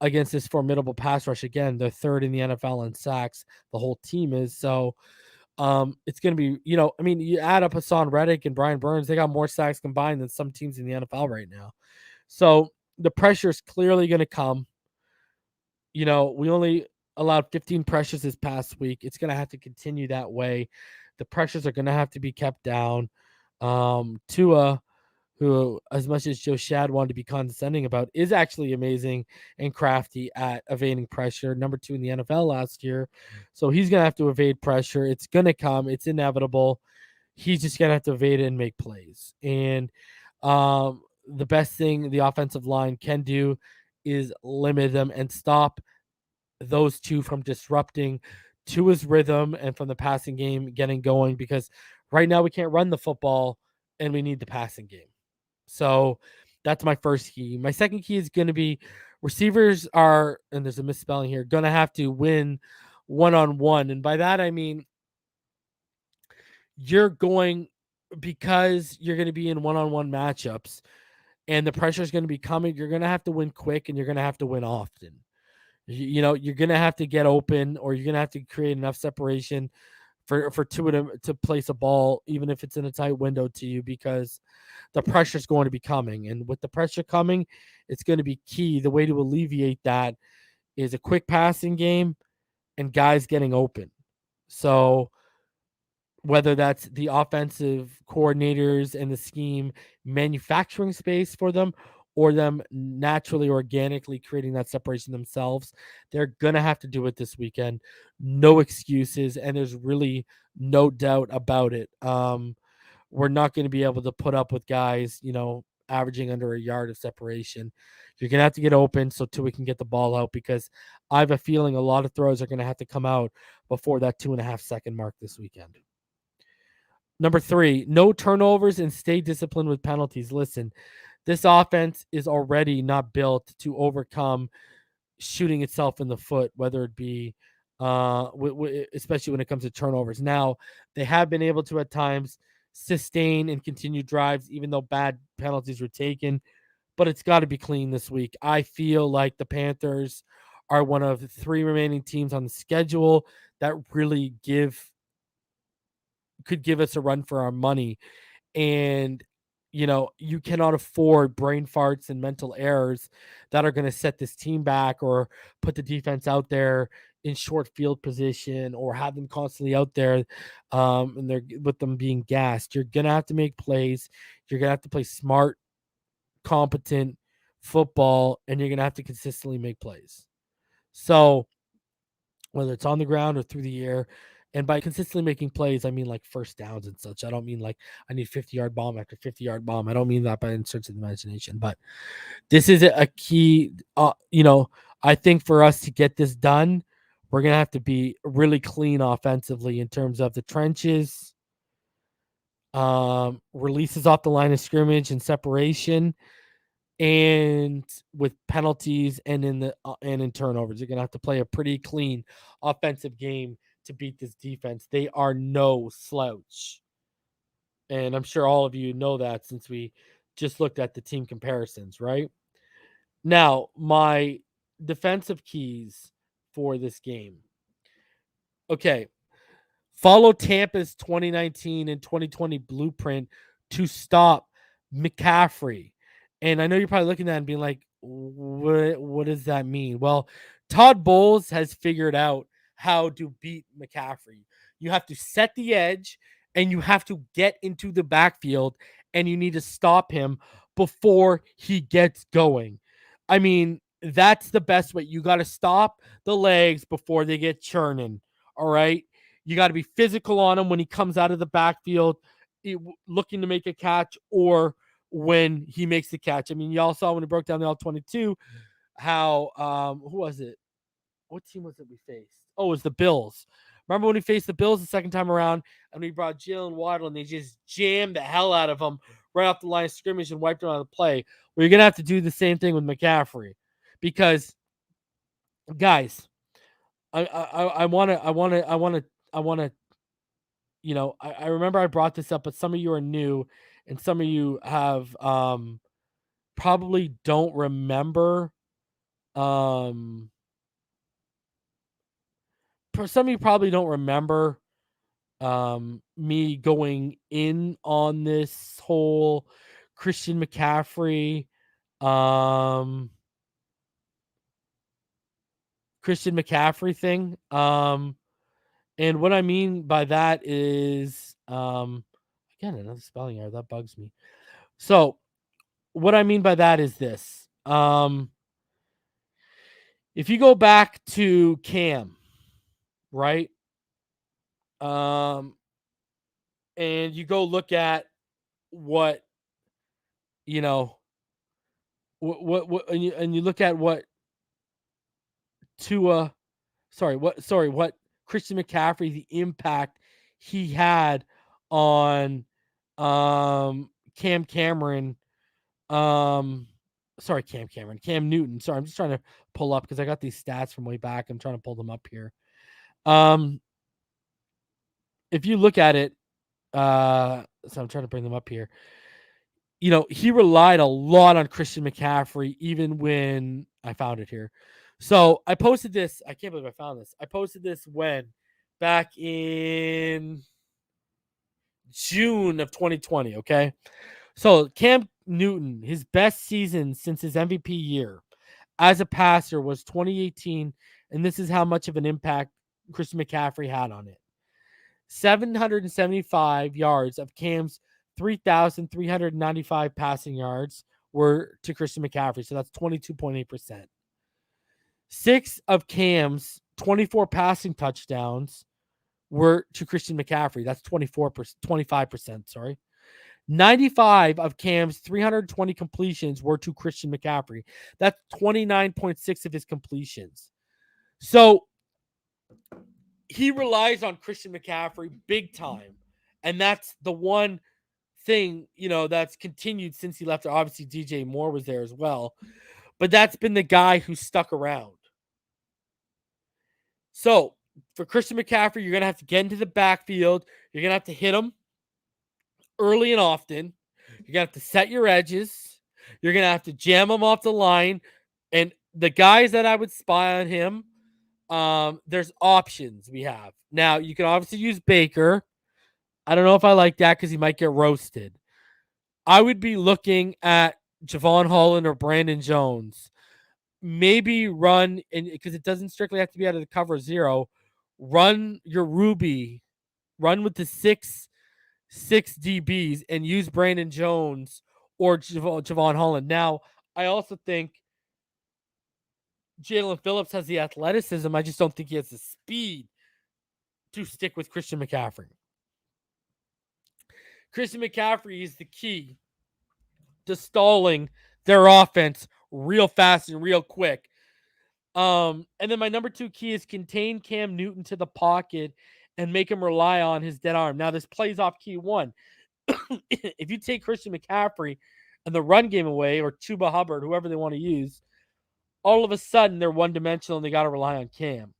against this formidable pass rush. Again, they're 3rd in the NFL in sacks. The whole team is. So it's going to be, you add up Hassan Reddick and Brian Burns, they got more sacks combined than some teams in the NFL right now. So the pressure is clearly going to come. We only allowed 15 pressures this past week. It's going to have to continue that way. The pressures are going to have to be kept down. Tua, who, as much as Joe Schad wanted to be condescending about, is actually amazing and crafty at evading pressure. Number 2 in the NFL last year. So he's going to have to evade pressure. It's going to come. It's inevitable. He's just going to have to evade it and make plays. And the best thing the offensive line can do is limit them and stop those two from disrupting Tua's rhythm and from the passing game getting going, because right now we can't run the football and we need the passing game. So that's my first key. My second key is going to be receivers are, and there's a misspelling here, going to have to win one-on-one. And by that, I mean, because you're going to be in one-on-one matchups and the pressure is going to be coming, you're going to have to win quick and you're going to have to win often. You're going to have to get open, or you're going to have to create enough separation for Tua to place a ball, even if it's in a tight window to you, because the pressure is going to be coming. And with the pressure coming, it's going to be key. The way to alleviate that is a quick passing game and guys getting open. So whether that's the offensive coordinators and the scheme manufacturing space for them, or them naturally, organically creating that separation themselves, they're going to have to do it this weekend. No excuses, and there's really no doubt about it. We're not going to be able to put up with guys, averaging under a yard of separation. You're going to have to get open so Tua can get the ball out, because I have a feeling a lot of throws are going to have to come out before that 2.5 second mark this weekend. Number 3, no turnovers and stay disciplined with penalties. Listen, this offense is already not built to overcome shooting itself in the foot, whether it be, especially when it comes to turnovers. Now, they have been able to at times sustain and continue drives, even though bad penalties were taken, but it's got to be clean this week. I feel like the Panthers are one of the 3 remaining teams on the schedule that really could give us a run for our money. And you cannot afford brain farts and mental errors that are going to set this team back or put the defense out there in short field position or have them constantly out there, and they're with them being gassed. You're gonna have to make plays. You're gonna have to play smart, competent football, and you're gonna have to consistently make plays. So whether it's on the ground or through the air, and by consistently making plays, I mean like first downs and such. I don't mean like I need 50-yard bomb after 50-yard bomb. I don't mean that by any stretch of the imagination, but this is a key. I think for us to get this done, we're going to have to be really clean offensively in terms of the trenches, releases off the line of scrimmage and separation, and with penalties and in turnovers. You're going to have to play a pretty clean offensive game to beat this defense. They are no slouch. And I'm sure all of you know that since we just looked at the team comparisons, right? Now, my defensive keys for this game. Okay. Follow Tampa's 2019 and 2020 blueprint to stop McCaffrey. And I know you're probably looking at it and being like, what does that mean? Well, Todd Bowles has figured out how to beat McCaffrey. You have to set the edge and you have to get into the backfield and you need to stop him before he gets going. I mean, that's the best way. You got to stop the legs before they get churning. All right. You got to be physical on him when he comes out of the backfield looking to make a catch or when he makes the catch. I mean, y'all saw when he broke down the All-22 how, who was it? What team was it we faced? Oh, it was the Bills. Remember when we faced the Bills the second time around and we brought Jalen Waddle and they just jammed the hell out of him right off the line of scrimmage and wiped him out of the play? Well, you're going to have to do the same thing with McCaffrey because, guys, I want to, I remember I brought this up, but some of you are new and some of you have probably don't remember. Some of you probably don't remember me going in on this whole Christian McCaffrey thing. And what I mean by that is, again, another spelling error. That bugs me. So what I mean by that is this. If you go back to Cam, right? And you go look at what, what and you look at what what Christian McCaffrey, the impact he had on Cam Newton. Sorry, I'm just trying to pull up because I got these stats from way back. I'm trying to pull them up here. If you look at it, so I'm trying to bring them up here. He relied a lot on Christian McCaffrey, even when I found it here. So I posted this. I can't believe I found this. I posted this back in June of 2020. Okay. So Cam Newton, his best season since his MVP year as a passer was 2018. And this is how much of an impact Christian McCaffrey had on it. 775 yards of Cam's 3,395 passing yards were to Christian McCaffrey. So that's 22.8%. 6 of Cam's 24 passing touchdowns were to Christian McCaffrey. That's 25%, sorry. 95 of Cam's 320 completions were to Christian McCaffrey. That's 29.6 of his completions. So he relies on Christian McCaffrey big time. And that's the one thing, that's continued since he left. Obviously, DJ Moore was there as well. But that's been the guy who stuck around. So for Christian McCaffrey, you're going to have to get into the backfield. You're going to have to hit him early and often. You're going to have to set your edges. You're going to have to jam him off the line. And the guys that I would spy on him, there's options we have. Now, you can obviously use Baker. I don't know if I like that because he might get roasted. I would be looking at Javon Holland or Brandon Jones. maybe run, and because it doesn't strictly have to be out of the cover 0, run your Ruby, run with the six DBs and use Brandon Jones or Javon Holland. Now, I also think Jalen Phillips has the athleticism. I just don't think he has the speed to stick with Christian McCaffrey. Christian McCaffrey is the key to stalling their offense real fast and real quick. And then my number 2 key is contain Cam Newton to the pocket and make him rely on his dead arm. Now, this plays off key 1. If you take Christian McCaffrey and the run game away, or Chuba Hubbard, whoever they want to use, all of a sudden they're one-dimensional and they got to rely on Cam.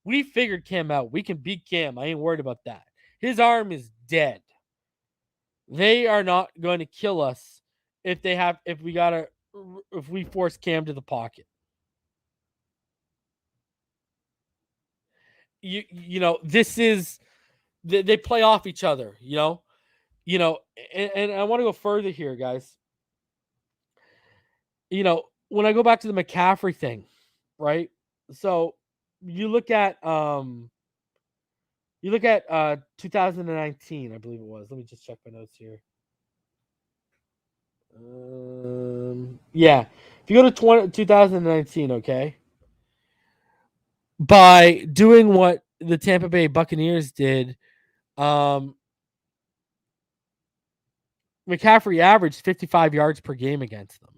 We figured Cam out. We can beat Cam. I ain't worried about that. His arm is dead. They are not going to kill us if we force Cam to the pocket. You know, this is, they play off each other, you know, and I want to go further here, guys. You know, when I go back to the McCaffrey thing, right? So you look at 2019, I believe it was. Let me just check my notes here. Yeah. If you go to 2019, okay, by doing what the Tampa Bay Buccaneers did, McCaffrey averaged 55 yards per game against them.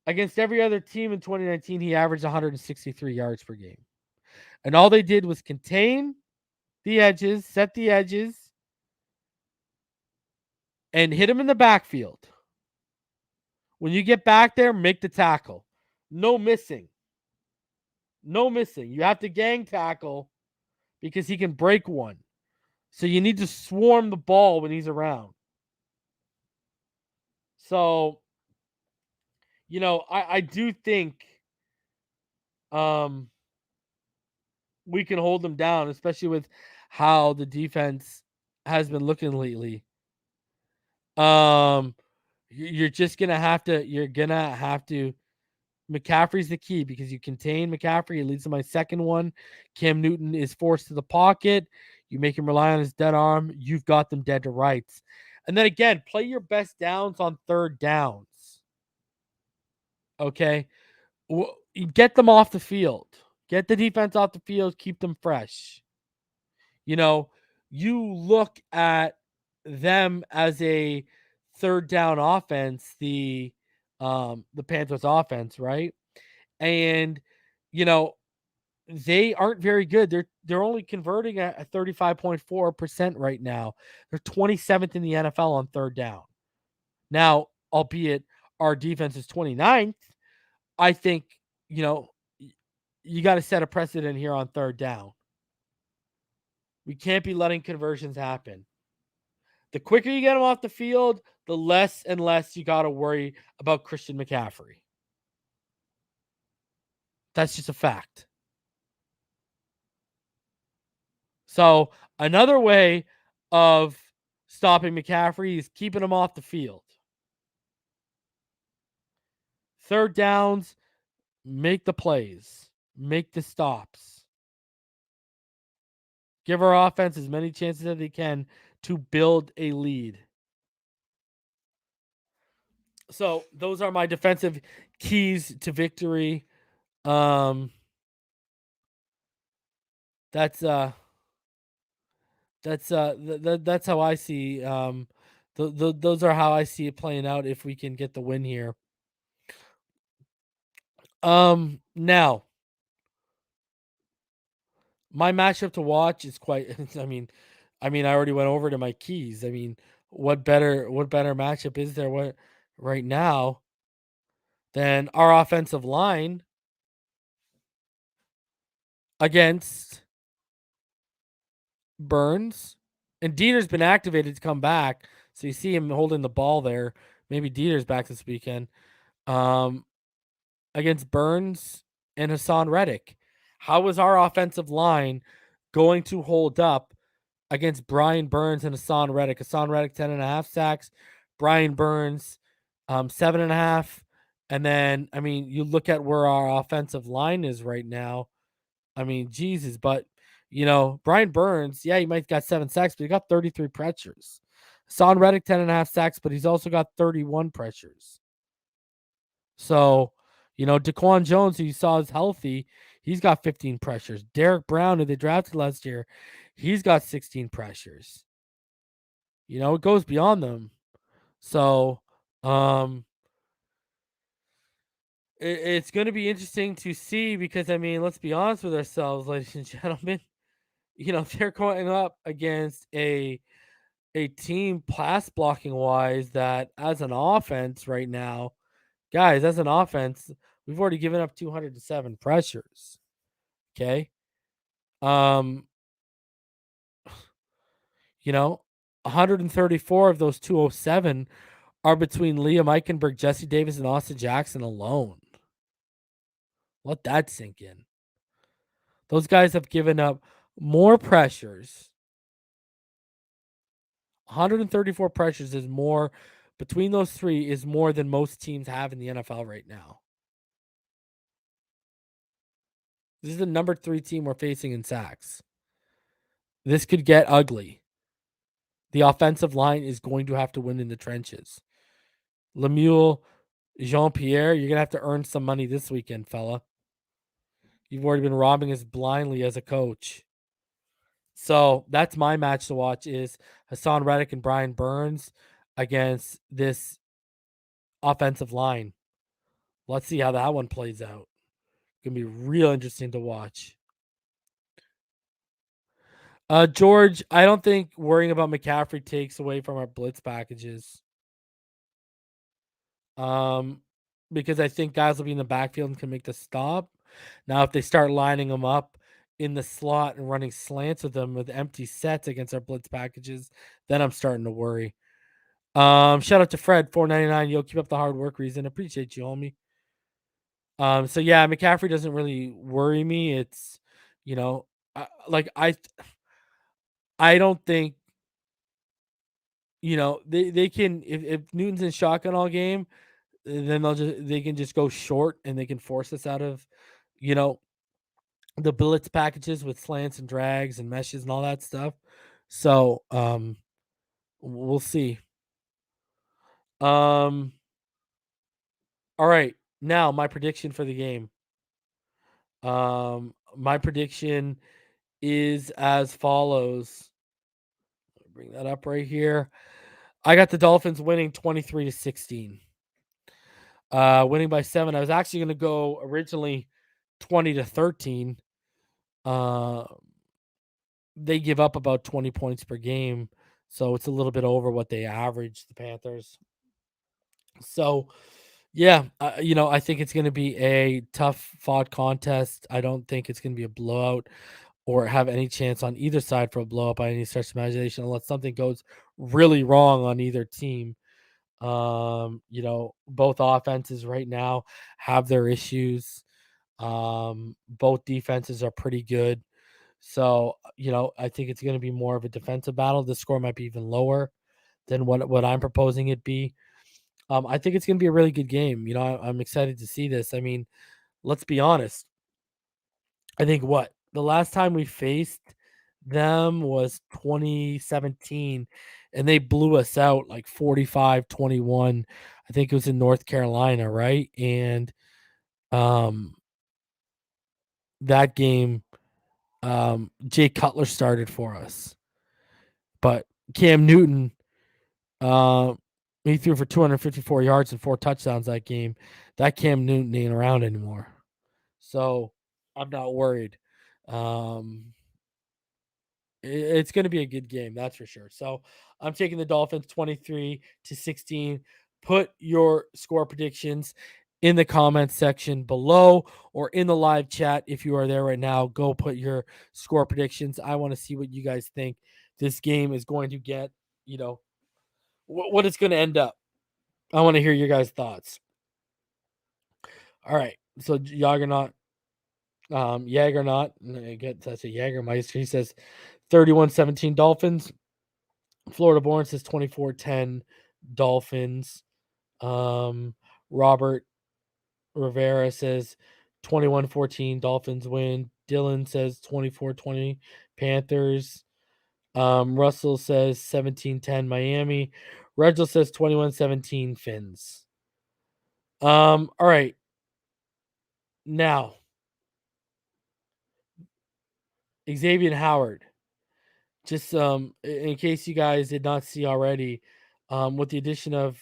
Against every other team in 2019, he averaged 163 yards per game. And all they did was contain the edges, set the edges, and hit him in the backfield. When you get back there, make the tackle. No missing. No missing. You have to gang tackle because he can break one. So you need to swarm the ball when he's around. So, you know, I do think we can hold them down, especially with how the defense has been looking lately. You're gonna have to. McCaffrey's the key because you contain McCaffrey. It leads to my second one. Cam Newton is forced to the pocket. You make him rely on his dead arm. You've got them dead to rights. And then again, play your best downs on third downs. Okay? Get them off the field. Get the defense off the field. Keep them fresh. You know, you look at them as a third down offense, the Panthers offense, right? And, you know, they aren't very good. They're only converting at 35.4% right now. They're 27th in the NFL on third down. Now, albeit our defense is 29th, I think, you know, you got to set a precedent here on third down. We can't be letting conversions happen. The quicker you get them off the field, the less and less you got to worry about Christian McCaffrey. That's just a fact. So another way of stopping McCaffrey is keeping him off the field. Third downs, make the plays, make the stops. Give our offense as many chances as they can to build a lead. So those are my defensive keys to victory. That's how I see. Those are how I see it playing out if we can get the win here. Now, my matchup to watch is quite. I mean, I already went over to my keys. I mean, what better matchup is there right now than our offensive line against Burns? And Dieter's been activated to come back, so you see him holding the ball there. Maybe Dieter's back this weekend. Against Burns and Hassan Reddick. How is our offensive line going to hold up against Brian Burns and Hassan Reddick? Hassan Reddick, 10.5 sacks. Brian Burns, 7.5. And then, I mean, you look at where our offensive line is right now. I mean, Jesus, but Brian Burns, yeah, he might got 7 sacks, but he got 33 pressures. Son Reddick, 10.5 sacks, but he's also got 31 pressures. So, Daquan Jones, who you saw is healthy, he's got 15 pressures. Derek Brown, who they drafted last year, he's got 16 pressures. It goes beyond them. So, it's going to be interesting to see because, I mean, let's be honest with ourselves, ladies and gentlemen. They're going up against a team pass blocking wise that as an offense right now, guys, as an offense, we've already given up 207 pressures. Okay. 134 of those 207 are between Liam Eichenberg, Jesse Davis, and Austin Jackson alone. Let that sink in. Those guys have given up more pressures. 134 pressures is more, between those three, is more than most teams have in the NFL right now. This is the number 3 team we're facing in sacks. This could get ugly. The offensive line is going to have to win in the trenches. Lemuel, Jean-Pierre, you're going to have to earn some money this weekend, fella. You've already been robbing us blindly as a coach. So that's my match to watch, is Hassan Reddick and Brian Burns against this offensive line. Let's see how that one plays out. It's going to be real interesting to watch. George, I don't think worrying about McCaffrey takes away from our blitz packages. Because I think guys will be in the backfield and can make the stop. Now, if they start lining them up in the slot and running slants with them with empty sets against our blitz packages, then I'm starting to worry. Shout out to Fred, $4.99. Yo, keep up the hard work, Reason. Appreciate you, homie. So yeah, McCaffrey doesn't really worry me. It's, I don't think, they can, if Newton's in shotgun all game, then they can just go short and they can force us out of, the blitz packages with slants and drags and meshes and all that stuff. So, we'll see. All right. Now my prediction for the game. My prediction is as follows. Bring that up right here. I got the Dolphins winning 23-16. Winning by 7. I was actually going to go originally 20-13. They give up about 20 points per game, so it's a little bit over what they average, the Panthers. So, yeah, I think it's going to be a tough fought contest. I don't think it's going to be a blowout or have any chance on either side for a blowout by any stretch of imagination, unless something goes really wrong on either team. Both offenses right now have their issues. Both defenses are pretty good. So, I think it's going to be more of a defensive battle. The score might be even lower than what I'm proposing it be. I think it's going to be a really good game. I'm excited to see this. I mean, let's be honest. I think the last time we faced them was 2017, and they blew us out like 45-21. I think it was in North Carolina, right? And that game, Jay Cutler started for us. But Cam Newton, he threw for 254 yards and 4 touchdowns that game. That Cam Newton ain't around anymore. So I'm not worried. It's going to be a good game, that's for sure. So I'm taking the Dolphins 23-16. Put your score predictions in the comments section below or in the live chat. If you are there right now, go put your score predictions. I want to see what you guys think this game is going to get, what it's going to end up. I want to hear your guys' thoughts. All right. So Jaggernaut, I get that's a Jagermeister. He says 31-17 Dolphins. Florida Born says 24-10 Dolphins. Robert Rivera says 21-14 Dolphins win. Dylan says 24-20 Panthers. Russell says 17-10 Miami. Regil says 21-17 Fins. All right. Now, Xavien Howard. Just in case you guys did not see already, with the addition of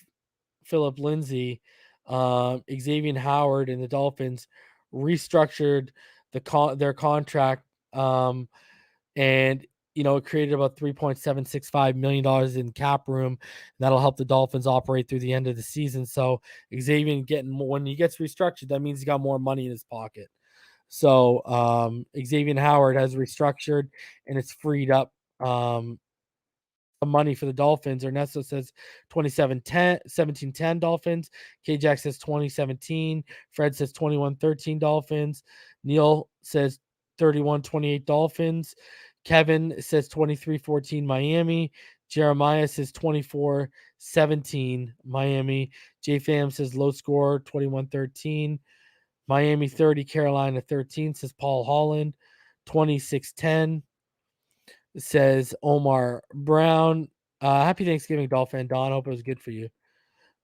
Philip Lindsay, Xavien Howard and the Dolphins restructured their contract, and it created about $3.765 million in cap room. That'll help the Dolphins operate through the end of the season. So Xavien when he gets restructured, that means he got more money in his pocket. So Xavien Howard has restructured, and it's freed up money for the Dolphins. Ernesto says 17-10 Dolphins. K-Jack says 2017. Fred says 21-13 Dolphins. Neil says 31-28 Dolphins. Kevin says 23-14 Miami. Jeremiah says 24-17 Miami. JFam says low score 21-13. Miami 30, Carolina 13, says Paul Holland. 26-10 says Omar Brown. Happy Thanksgiving, Dolphin Don. Hope it was good for you.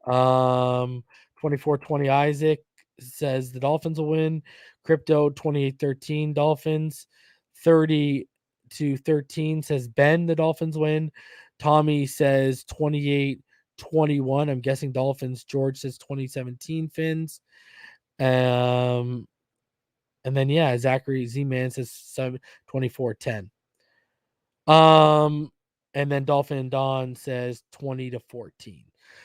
24-20 Isaac says the Dolphins will win. Crypto 28-13 Dolphins. 30-13 says Ben the Dolphins win. Tommy says 28-21. I'm guessing Dolphins. George says 2017 Fins. And then Zachary Z-Man says 24-10. And then Dolphin Don says 20-14.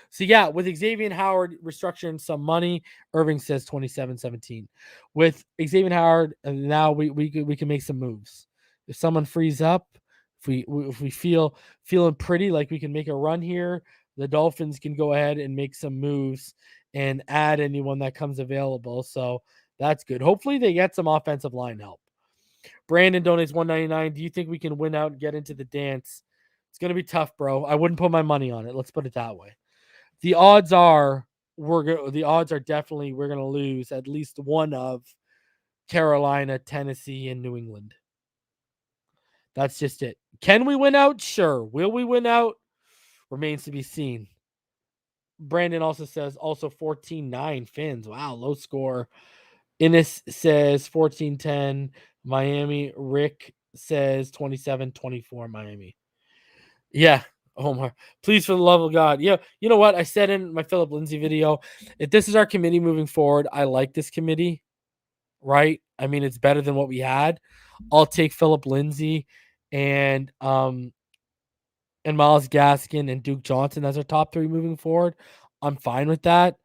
So with Xavien Howard restructuring some money, Irving says 27-17. With Xavien Howard, now we can make some moves. If someone frees up, if we feeling pretty like we can make a run here, the Dolphins can go ahead and make some moves and add anyone that comes available. So that's good. Hopefully they get some offensive line help. Brandon donates $1.99. Do you think we can win out and get into the dance? It's going to be tough, bro. I wouldn't put my money on it. Let's put it that way. The odds are definitely we're going to lose at least one of Carolina, Tennessee, and New England. That's just it. Can we win out? Sure. Will we win out? Remains to be seen. Brandon also says 14-9 Fins. Wow, low score. Innes says 14-10 Miami. Rick says 27-24 Miami. Yeah, Omar. Please, for the love of God. Yeah, you know what? I said in my Philip Lindsay video, if this is our committee moving forward, I like this committee, right? I mean, it's better than what we had. I'll take Philip Lindsay and Miles Gaskin and Duke Johnson as our top three moving forward. I'm fine with that.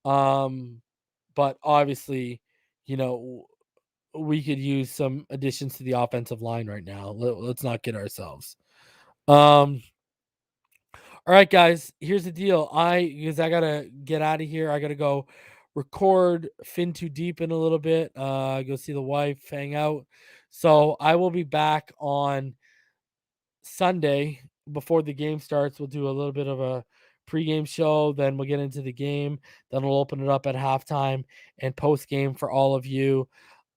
But obviously, we could use some additions to the offensive line right now. Let's not kid ourselves. All right, guys, here's the deal. Because I gotta get out of here. I gotta go record Fin Too Deep in a little bit. Go see the wife, hang out. So I will be back on Sunday before the game starts. We'll do a little bit of a pregame show, then we'll get into the game. Then we'll open it up at halftime and post game for all of you.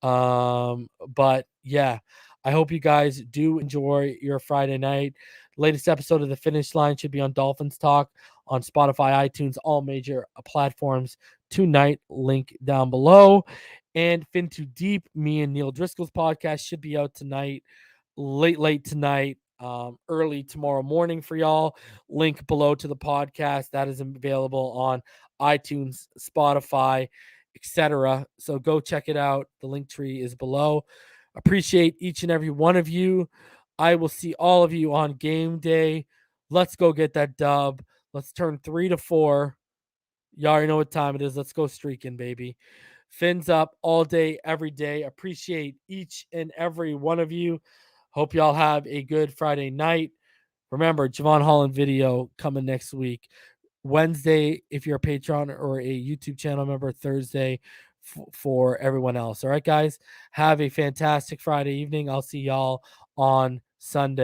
But yeah, I hope you guys do enjoy your Friday night. Latest episode of the Finish Line should be on Dolphins Talk on Spotify, iTunes, all major platforms tonight. Link down below. And Fin Too Deep, me and Neil Driscoll's podcast should be out tonight, late tonight. Early tomorrow morning for y'all. Link below to the podcast that is available on iTunes, Spotify, etc. So go check it out. The link tree is below. Appreciate each and every one of you. I will see all of you on game day. Let's go get that dub. Let's turn 3-4. Y'all already know what time it is. Let's go streaking, baby. Fins up all day, every day. Appreciate each and every one of you. Hope y'all have a good Friday night. Remember, Javon Holland video coming next week. Wednesday, if you're a Patreon or a YouTube channel member. Thursday for everyone else. All right, guys. Have a fantastic Friday evening. I'll see y'all on Sunday.